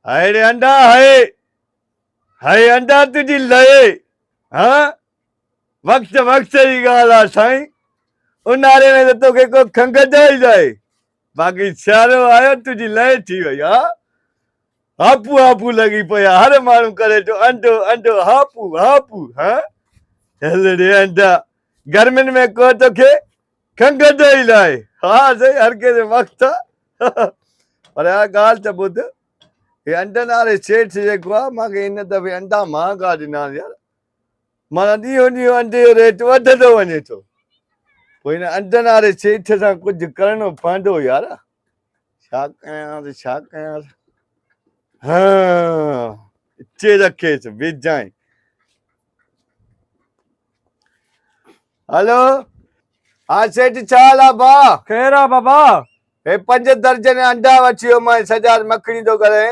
हाय रे अंडा हाय अंडा तुझी लए हाँ वक्त वक्त जी ॻाल्हि आहे साईं उन्हारे में त तोखे को खंघि ही जाए बाक़ी सियारो आयो तुझी लए थी वई हा हापू हापू लॻी पिया हर माण्हू करे थो अंडो अंडो हापू हापू हाँ हल रे अंडा गर्मियुनि में को तोखे खंघि ही लाए हा सही हर कंहिंजो वक़्तु आहे पर यार ॻाल्हि त ॿुध हे अंडनि वारे सेठ जेको आहे मूंखे हिन दफ़े अंडा महांगा ॾिना यार माना ॾींहों ॾींहों अंडे जो रेट वधंदो वञे थो पोइ हिन अंडनि वारे सेठ सां कुझु करिणो पवंदो यार छा कयां छा कयां हाँ इचे रखेसि विझाई हेलो हाँ सेठ छा हाल आहे भाउ खैर आहे बाबा हे 5 दर्जन अंडा वठी वियो मां सॼा मखणी थो करे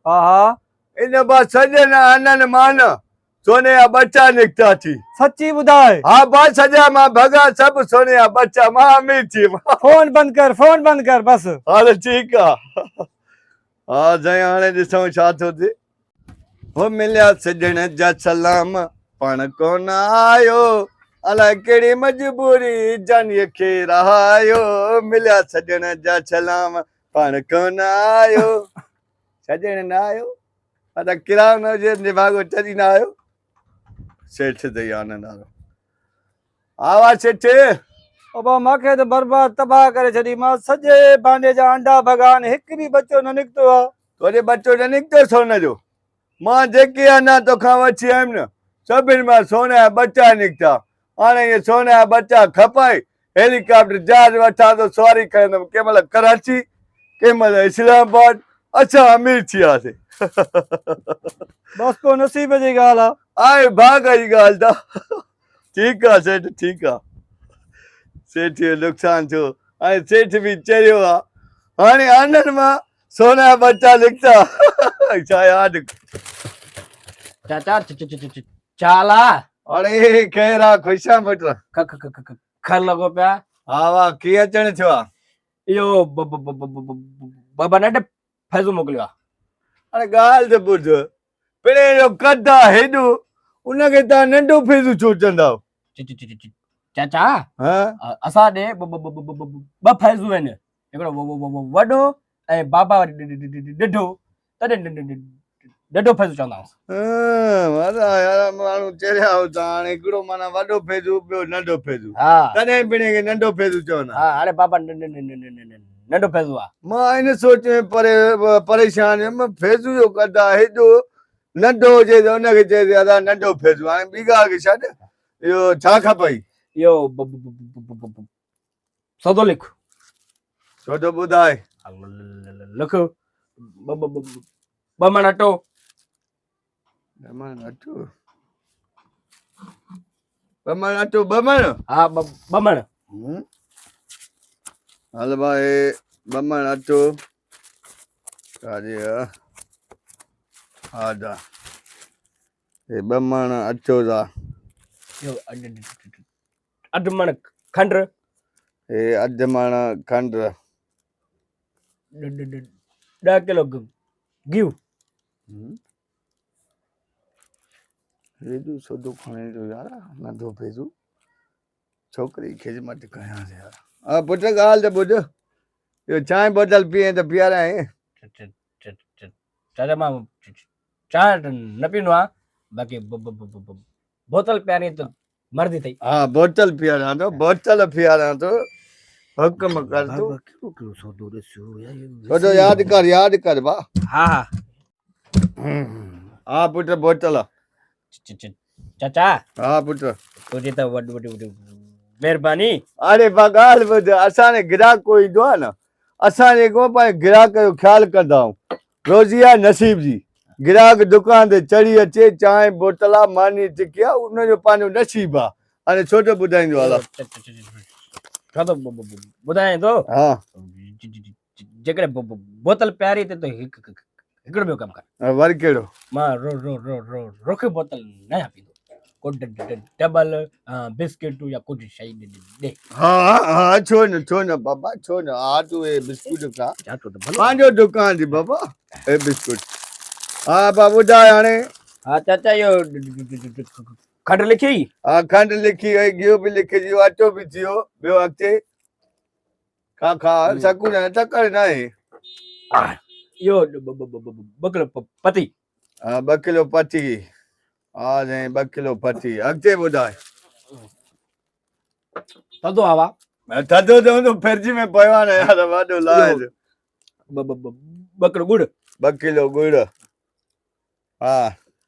हा हा इन बा सॼे न अननि मान सोने जा बच्चा निकिता थी सच्ची ॿुधाए हाँ बा सॼा मां भॻा सभु सोने जा बच्चा मां अमीर थी फोन बंदि कर बस हाल ठीकु आहे हा साईं हाणे ॾिसूं छा थो थिए हो मिलिया सॼण जा सलाम पाण कोन आयो अलाए कहिड़ी मजबूरी जानीअ खे रहायो मिलिया सॼण जा सलाम पाण कोन आयो सॼण न आयो अदा किरायो न हुजे निभागो तॾहिं न आयो सेठ दयानंद वारो आवा सेठ बाबा मूंखे त बर्बाद तबाह करे छॾी मां सॼे भांडे जा अंडा भॻान हिकु बि बच्चो न निकितो आहे तोखे बच्चो न निकितो सोन जो मां जेके अञा तोखां वठी आयुमि न सभिनि मां सोने जा बच्चा निकिता हाणे इहे सोने जा बच्चा खपाए हेलीकॉप्टर जहाज वठां थो सवारी कंदुमि कंहिं महिल कराची कंहिं महिल इस्लामाबाद असां अमीर थी वियासीं बस पोइ नसीब जी ॻाल्हि आहे आहे भाग जी ॻाल्हि त ठीकु आहे सेठ ठीकु आहे सेठ जो नुक़सानु थियो हाणे सेठ बि चरियो आहे हाणे आनंद मां सोना जा बच्चा निकिता छा यादि चाचा चाला अरे खैर आहे ख़ुशि आहे पुट खर लॻो पिया हा वाह कीअं अचणु थियो आहे इहो बाबा नंढ फैज़ू मोकिलियो आहे हाणे ॻाल्हि त ॿुध पिणे जो कद आहे हेॾो उनखे तव्हां नंढो फीज़ू छो चवंदा चाचा हा असां ॾे ॿ फैज़ू आहिनि हिकिड़ो वॾो ऐं बाबा ॾिढो तॾहिं ॾढो फैज़ू चवंदा माण्हू चरिया हुता हाणे हिकिड़ो माना वॾो फैज़ू ॿियो नंढो फैज़ू हा तॾहिं पिणे खे नंढो फैज़ू चवंदा हा हाणे बाबा नंढो फैज़ू आहे मां हिन सोच में परेशान हुयमि फैज़ू जो कद आहे हेॾो नंढो हुजे त हुनखे चए दादा नंढो फैज़ू हाणे ॿी ॻाल्हि खे छॾ इहो छा खपई इहो सौदो लिख छो थो ॿुधाए लिख ॿ मण अटो ॿ मण हा ॿ मण हल भाई 2 मण अटो काजे हा दा हे 2 मण अटो दा अधु मण खंड हे 1/2 मण खंड 10 किलो गिहु हेॾो सौदो खणे थो यार नंढो फैज़ू छोकिरी ख़िदमत कयां यार हा पुट ॻाल्हि त ॿुध इहो चांहि बोतल पीए त पीआराए चाचा मां चांहि न पींदो आहियां बाक़ी बोतल पियारी त मर्दी अथई हा बोतल पीआरां थो हुकुम कर तूं छोजो यादि कर भा हा हा हा पुट बोतल चाचा हा पुट तुंहिंजी त वॾी महिरबानी अरे बा ॻाल्हि ॿुध असांजे ग्राहक ईंदो आहे न असां जेको पंहिंजे ग्राहक जो ख़्यालु कंदा आहियूं रोज़ी आहे नसीब जी ग्राहक दुकान ते चढ़ी अचे चांहि बोतल आहे मानी टिकी आहे उनजो पंहिंजो नसीब आहे हाणे छो थो ॿुधाईंदो हलो छा थो ॿुधाए थो हा जेकॾहिं बोतल प्यारी त हिकिड़ो ॿियो कमु कर वरी कहिड़ो मां रोक बोतल न पींदो को डबल बिस्किट या कुझु शइ ॾे हा हा छो न बाबा छो न हा तूं हे बिस्कुट खा पंहिंजो दुकान जी बाबा हे बिस्कुट हा बाबू ॿुधाए हाणे हा चाचा इहो खंड लिखी हा खंड लिखी वई गिहु बि लिखिजी वियो अटो बि थी वियो ॿियो अॻिते खा खा सकूं न तकड़ि न आहे इहो ॿ किलो पती हा 2 किलो पती हा साईं 2 किलो पती अॻिते ॿुधाए थधो आवा थधो त हूंदो फ्रिज में पियो आहे न यार वॾो लाहे 2 किलो गुड़ 2 किलो गुड़ हा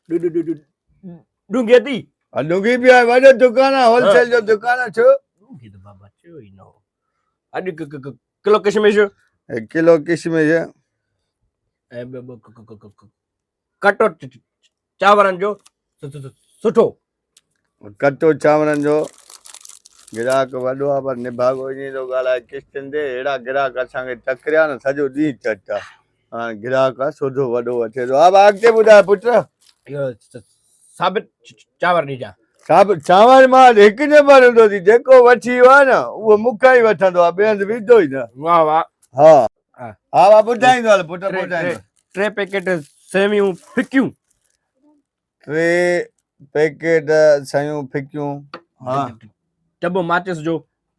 डूंगी थी लुंगी बि आहे वॾो दुकान आहे होलसेल जो दुकान आहे छो डूंगी त बाबा चयो ई न हो अॼु किलो किशमिश 1 किलो किशमिश ऐं कटो चांवरनि जो सुठो कटो चांवरनि जो गिराक वॾो आहे पर निभागो ईअं थो ॻाल्हाए किश्तनि ते अहिड़ा गिराक असांखे टकरिया न सॼो ॾींहुं चटा हाणे गिराक आहे सोधो वॾो अचे थो हा भाउ अॻिते ॿुधाए पुट इहो साबित चांवर ॾिजां सभु चांवर मां हिकु नंबर हूंदो थी जेको वठी वियो आहे न उहो मूंखां ई वठंदो आहे ॿिए हंधि विझंदो ई न वाह वाह हा हा हा भाउ ॿुधाईंदो हल पुट ॿुधाईंदो 3 पैकेट सेवियूं फिकियूं 3 पैकेट सयूं फिकियूं हा टबो माचिस जो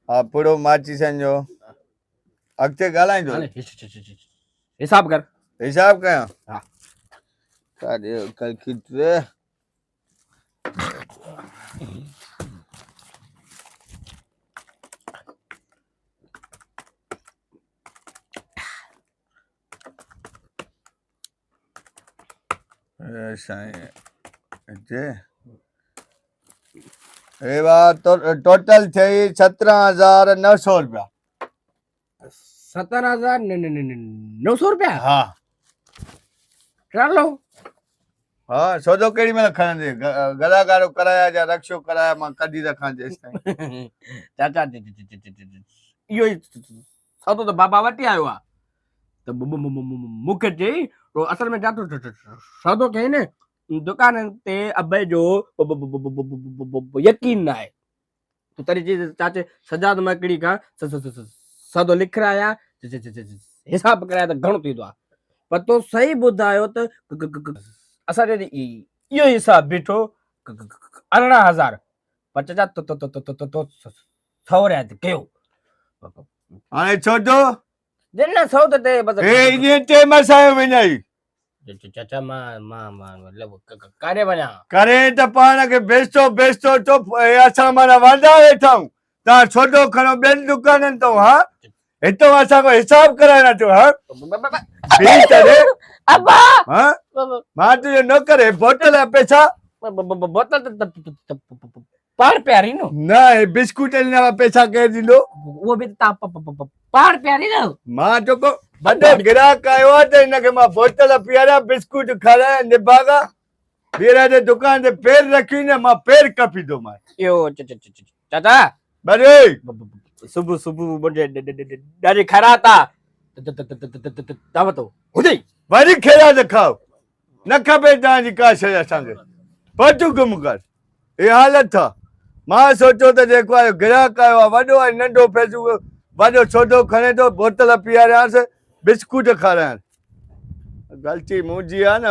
हा पूरो माचिसनि जो अॻिते ॻाल्हाईंदो हाणे हिसाब कर हिसाब कयां हा काॾे कैलकुलेटर साईं हिते हे भाउ टोटल थिए 17,900 रुपया 17,900 रुपया हा चलो हा सौदो केॾी महिल खणंदे गलागारो कराया या रक्षो कराया मां कढी रखां जेसि ताईं चाचा इहो ई सौदो त बाबा वठी आयो आहे त मूंखे चई तो असल में जातो सौदो कई न दुकान ते अबे जो यकीन न आहे तो तरी चई चाचे सजाद मकड़ी का सौदो लिखाया हिसाब कराया त घणो थींदो आहे पर तो सही ॿुधायो त असां इहो हिसाब बीठो 18,000 पर चाचा तो सौ रियायत कयो हाणे छोटो न सौ ते बस हे इन्हीअ टेम असांजो विञाई चाचा मां मतलब काॾे वञा करे त पाण खे बेचतो बेचतो तो असां माना वांदा वेठा आहियूं तव्हां छोटो खणो ॿियनि दुकाननि तां हा हितां असांखो हिसाब कराइणा थियो हा अब्बा हाँ मां तुझे न करे बोतल है पैसा बोतल पार प्यारी नो ना है बिस्कुट ना पैसा कह दिलो वो भी ता पार प्यारी ना मां तो को बड़े ग्राहक आयो है तो इनके मां बोतल पियारा बिस्कुट खारा निभागा मेरा दे दुकान दे पैर रखी ने मां पैर कपी दो मां यो चाचा बड़े सुबह सुबह मुझे डारी खराता दावतो हुदई वरी खेड़ा दिखाओ न खपे तव्हांजी का शइ असांखे पटू गुम कर ये हालत था मां सोचो त जेको आहे ग्राहक आयो आहे वॾो आहे नंढो पैसो वॾो सौदो खणे थो बोतल पीआरियांसि बिस्कुट खारायां ग़लती मुंहिंजी आहे न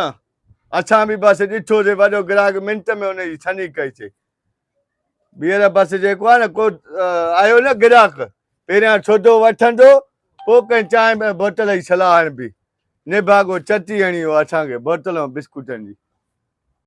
असां बि बसि ॾिठोसीं वॾो ग्राहक मिंट में हुनजी छनी कईसीं ॿीहर बसि जेको आहे न को आयो न ग्राहक पहिरियां सौदो वठंदो पोइ कंहिं चांहि बोतल जी सलाह हणबी निभागो चटी हणी वियो असांखे बोतल ऐं बिस्कुटनि जी